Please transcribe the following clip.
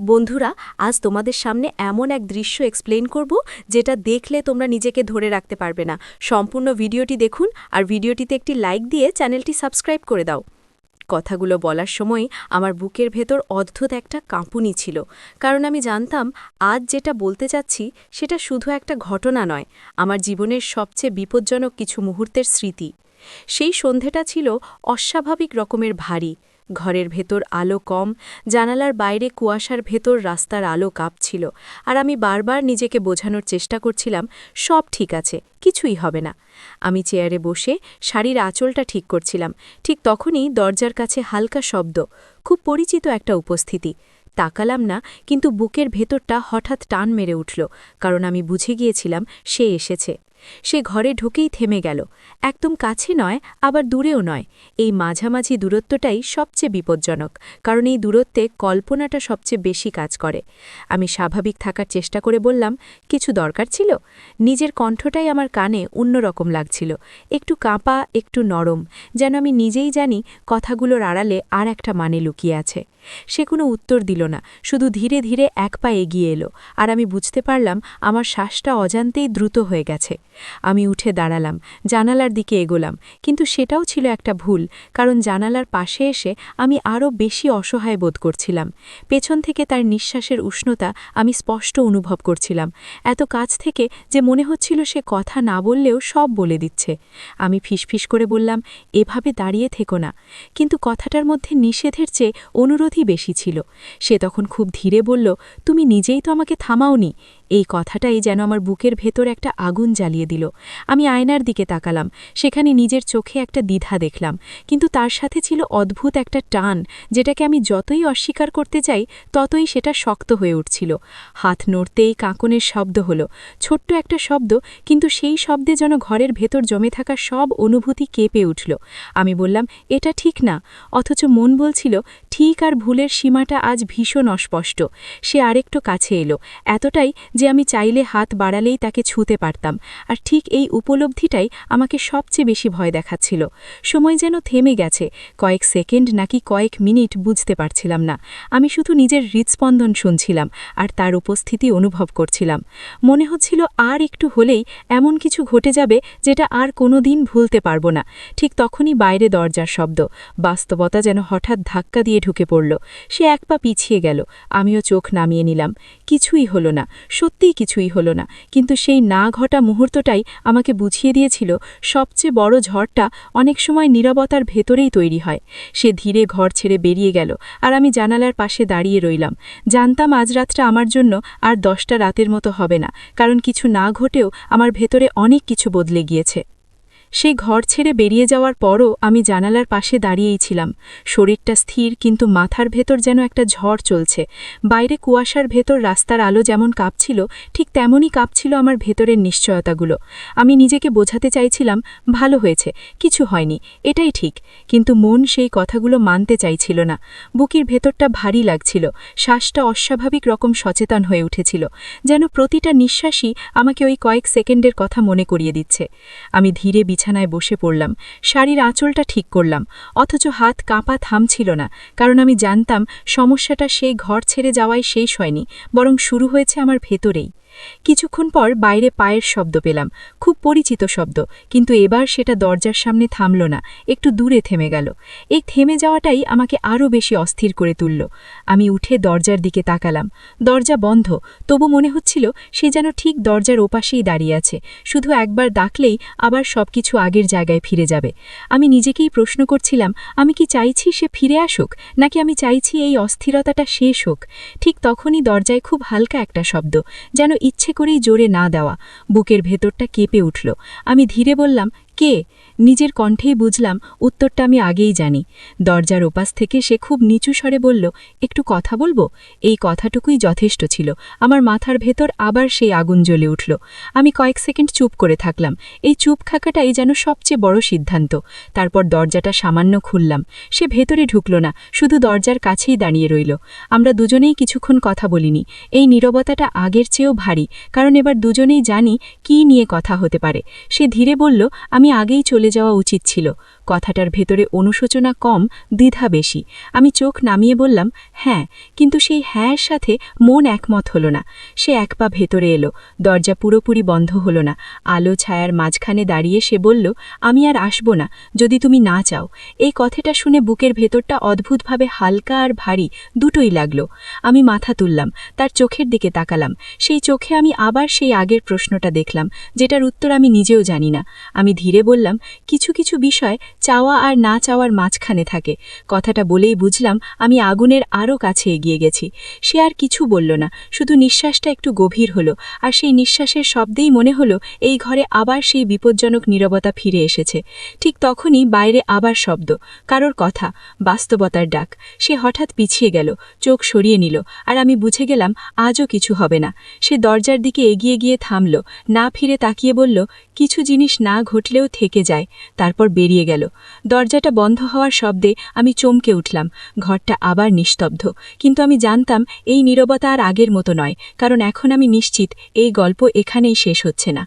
বন্ধুরা, আজ তোমাদের সামনে এমন এক দৃশ্য এক্সপ্লেন করব যেটা দেখলে তোমরা নিজেকে ধরে রাখতে পারবে না। সম্পূর্ণ ভিডিওটি দেখুন আর ভিডিওটিতে একটি লাইক দিয়ে চ্যানেলটি সাবস্ক্রাইব করে দাও। কথাগুলো বলার সময় আমার বুকের ভেতর অদ্ভুত একটা কাঁপুনি ছিল, কারণ আমি জানতাম আজ যেটা বলতে চাচ্ছি সেটা শুধু একটা ঘটনা নয়, আমার জীবনের সবচেয়ে বিপজ্জনক কিছু মুহূর্তের স্মৃতি। সেই সন্ধেটা ছিল অস্বাভাবিক রকমের ভারী। ঘরের ভেতর আলো কম, জানালার বাইরে কুয়াশার ভেতর রাস্তার আলো কাঁপছিল, আর আমি বারবার নিজেকে বোঝানোর চেষ্টা করছিলাম সব ঠিক আছে, কিছুই হবে না। আমি চেয়ারে বসে শাড়ির আঁচলটা ঠিক করছিলাম, ঠিক তখনই দরজার কাছে হালকা শব্দ, খুব পরিচিত একটা উপস্থিতি। তাকালাম না, কিন্তু বুকের ভেতরটা হঠাৎ টান মেরে উঠল, কারণ আমি বুঝে গিয়েছিলাম সে এসেছে। সে ঘরে ঢুকেই থেমে গেল, একদম কাছে নয় আবার দূরেও নয়। এই মাঝামাঝি দূরত্বটাই সবচেয়ে বিপজ্জনক, কারণ এই দূরত্বে কল্পনাটা সবচেয়ে বেশি কাজ করে। আমি স্বাভাবিক থাকার চেষ্টা করে বললাম, কিছু দরকার ছিল? নিজের কণ্ঠটাই আমার কানে অন্যরকম লাগছিল, একটু কাঁপা, একটু নরম, যেন আমি নিজেই জানি কথাগুলোর আড়ালে আর একটা মানে লুকিয়ে আছে। সে কোনো উত্তর দিল না, শুধু ধীরে ধীরে এক পা এগিয়ে এলো, আর আমি বুঝতে পারলাম আমার শ্বাসটা অজান্তেই দ্রুত হয়ে গেছে। আমি উঠে দাঁড়ালাম, জানালার দিকে এগোলাম, কিন্তু সেটাও ছিল একটা ভুল, কারণ জানালার পাশে এসে আমি আরও বেশি অসহায় বোধ করছিলাম। পেছন থেকে তার নিঃশ্বাসের উষ্ণতা আমি স্পষ্ট অনুভব করছিলাম, এত কাছ থেকে যে মনে হচ্ছিল সে কথা না বললেও সব বলে দিচ্ছে। আমি ফিসফিস করে বললাম, এভাবে দাঁড়িয়ে থেকো না, কিন্তু কথাটার মধ্যে নিষেধের চেয়ে অনুরোধই বেশি ছিল। সে তখন খুব ধীরে বলল, তুমি নিজেই তো আমাকে থামাওনি। এই কথাটাই যেন আমার বুকের ভেতর একটা আগুন জ্বালিয়ে দিল। আমি আয়নার দিকে তাকালাম, সেখানে নিজের চোখে একটা দ্বিধা দেখলাম, কিন্তু তার সাথে ছিল অদ্ভুত একটা টান, যেটাকে আমি যতই অস্বীকার করতে চাই ততই সেটা শক্ত হয়ে উঠছিল। হাত নড়তেই কাঁকনের শব্দ হলো, ছোট্ট একটা শব্দ, কিন্তু সেই শব্দে যেন ঘরের ভেতর জমে থাকা সব অনুভূতি কেঁপে উঠল। আমি বললাম, এটা ঠিক না, অথচ মন বলছিল ঠিক, আর ভুলের সীমাটা আজ ভীষণ অস্পষ্ট। সে আরেকটু কাছে এলো, এতটাই যে আমি চাইলে হাত বাড়ালেই তাকে ছুঁতে পারতাম, আর ঠিক এই উপলব্ধিটাই আমাকে সবচেয়ে বেশি ভয় দেখাচ্ছিল। সময় যেন থেমে গেছে, কয়েক সেকেন্ড নাকি কয়েক মিনিট বুঝতে পারছিলাম না। আমি শুধু নিজের হৃৎস্পন্দন শুনছিলাম আর তার উপস্থিতি অনুভব করছিলাম। মনে হচ্ছিল আর একটু হলেই এমন কিছু ঘটে যাবে যেটা আর কোনো দিন ভুলতে পারব না। ঠিক তখনই বাইরে দরজার শব্দ, বাস্তবতা যেন হঠাৎ ধাক্কা দিয়ে ঢুকে পড়ল। সে এক পা পিছিয়ে গেল, আমিও চোখ নামিয়ে নিলাম। কিছুই হলো না, সত্যিই কিছুই হলো না, কিন্তু সেই না ঘটা মুহূর্তটাই আমাকে বুঝিয়ে দিয়েছিল সবচেয়ে বড় ঝড়টা অনেক সময় নীরবতার ভেতরেই তৈরি হয়। সে ধীরে ঘর ছেড়ে বেরিয়ে গেল, আর আমি জানালার পাশে দাঁড়িয়ে রইলাম। জানতাম আজ রাতটা আমার জন্য আর 10টা রাতের মতো হবে না, কারণ কিছু না ঘটেও আমার ভেতরে অনেক কিছু বদলে গিয়েছে। সেই ঘর ছেড়ে বেরিয়ে যাওয়ার পরও আমি জানালার পাশে দাঁড়িয়েই ছিলাম, শরীরটা স্থির, কিন্তু মাথার ভেতর যেন একটা ঝড় চলছে। বাইরে কুয়াশার ভেতর রাস্তার আলো যেমন কাঁপছিল, ঠিক তেমনই কাঁপছিল আমার ভেতরের নিশ্চয়তাগুলো। আমি নিজেকে বোঝাতে চাইছিলাম, ভালো হয়েছে, কিছু হয়নি, এটাই ঠিক, কিন্তু মন সেই কথাগুলো মানতে চাইছিল না। বুকের ভেতরটা ভারী লাগছিল, শ্বাসটা অস্বাভাবিক রকম সচেতন হয়ে উঠেছিল, যেন প্রতিটা নিঃশ্বাসই আমাকে ওই কয়েক সেকেন্ডের কথা মনে করিয়ে দিচ্ছে। আমি ধীরে বিছানায় বসে পড়লাম, শাড়ির আঁচলটা ঠিক করলাম, অথচ হাত কাঁপা থামছিল না, কারণ আমি জানতাম সমস্যাটা সেই ঘর ছেড়ে যাওয়াই শেষ হয়নি, বরং শুরু হয়েছে আমার ভেতরেই। কিছুক্ষণ পর বাইরে পায়ের শব্দ পেলাম, খুব পরিচিত শব্দ, কিন্তু এবার সেটা দরজার সামনে থামল না, একটু দূরে থেমে গেল। এই থেমে যাওয়াটাই আমাকে আরও বেশি অস্থির করে তুলল। আমি উঠে দরজার দিকে তাকালাম, দরজা বন্ধ, তবু মনে হচ্ছিল সে যেন ঠিক দরজার ওপাশেই দাঁড়িয়ে আছে, শুধু একবার ডাকলেই আবার সবকিছু আগের জায়গায় ফিরে যাবে। আমি নিজেকেই প্রশ্ন করছিলাম, আমি কি চাইছি সে ফিরে আসুক, নাকি আমি চাইছি এই অস্থিরতাটা শেষ হোক? ঠিক তখনই দরজায় খুব হালকা একটা শব্দ, যেন ইচ্ছে করেই জোরে না দেওয়া। বুকের ভেতরটা কেঁপে উঠল। আমি ধীরে বললাম, কে? নিজের কণ্ঠেই বুঝলাম উত্তরটা আমি আগেই জানি। দরজার ওপাশ থেকে সে খুব নিচু স্বরে বলল, একটু কথা বলবো? এই কথাটুকুই যথেষ্ট ছিল। আমার মাথার ভেতর আবার সেই আগুন জ্বলে উঠল। আমি কয়েক সেকেন্ড চুপ করে থাকলাম, এই চুপ থাকাটাই যেন সবচেয়ে বড় সিদ্ধান্ত। তারপর দরজাটা সামান্য খুললাম। সে ভেতরে ঢুকল না, শুধু দরজার কাছেই দাঁড়িয়ে রইল। আমরা দুজনেই কিছুক্ষণ কথা বলিনি। এই নীরবতাটা আগের চেয়েও ভারী, কারণ এবার দুজনেই জানি কী নিয়ে কথা হতে পারে। সে ধীরে বলল, আমি আগেই চলে যাওয়া উচিত ছিল। কথাটার ভেতরে অনুশোচনা কম, দ্বিধা বেশি। আমি চোখ নামিয়ে বললাম, হ্যাঁ, কিন্তু সেই হ্যাঁর সাথে মন একমত হলো না। সে এক পা ভেতরে এলো, দরজা পুরোপুরি বন্ধ হলো না। আলো ছায়ার মাঝখানে দাঁড়িয়ে সে বলল, আমি আর আসব না যদি তুমি না চাও। এই কথাটা শুনে বুকের ভেতরটা অদ্ভুতভাবে হালকা আর ভারী দুটোই লাগলো। আমি মাথা তুললাম, তার চোখের দিকে তাকালাম। সেই চোখে আমি আবার সেই আগের প্রশ্নটা দেখলাম, যেটার উত্তর আমি নিজেও জানি না। আমি ধীরে বললাম, কিছু কিছু বিষয় চাওয়া আর না চাওয়ার মাঝখানে থাকে। কথাটা বলেই বুঝলাম আমি আগুনের আরও কাছে এগিয়ে গেছি। সে আর কিছু বলল না, শুধু নিঃশ্বাসটা একটু গভীর হলো, আর সেই নিঃশ্বাসের শব্দেই মনে হলো এই ঘরে আবার সেই বিপজ্জনক নীরবতা ফিরে এসেছে। ঠিক তখনই বাইরে আবার শব্দ, কারোর কথা, বাস্তবতার ডাক। সে হঠাৎ পিছিয়ে গেল, চোখ সরিয়ে নিল, আর আমি বুঝে গেলাম আজও কিছু হবে না। সে দরজার দিকে এগিয়ে গিয়ে থামল, না ফিরে তাকিয়ে বলল, কিছু জিনিস না ঘটলেও থেকে যায়। তারপর বেরিয়ে গেল। দরজাটা বন্ধ হওয়ার শব্দে আমি চমকে উঠলাম। ঘরটা আবার নিস্তব্ধ, কিন্তু আমি জানতাম এই নীরবতা আর আগের মতো নয়, কারণ এখন আমি নিশ্চিত এই গল্প এখানেই শেষ হচ্ছে না।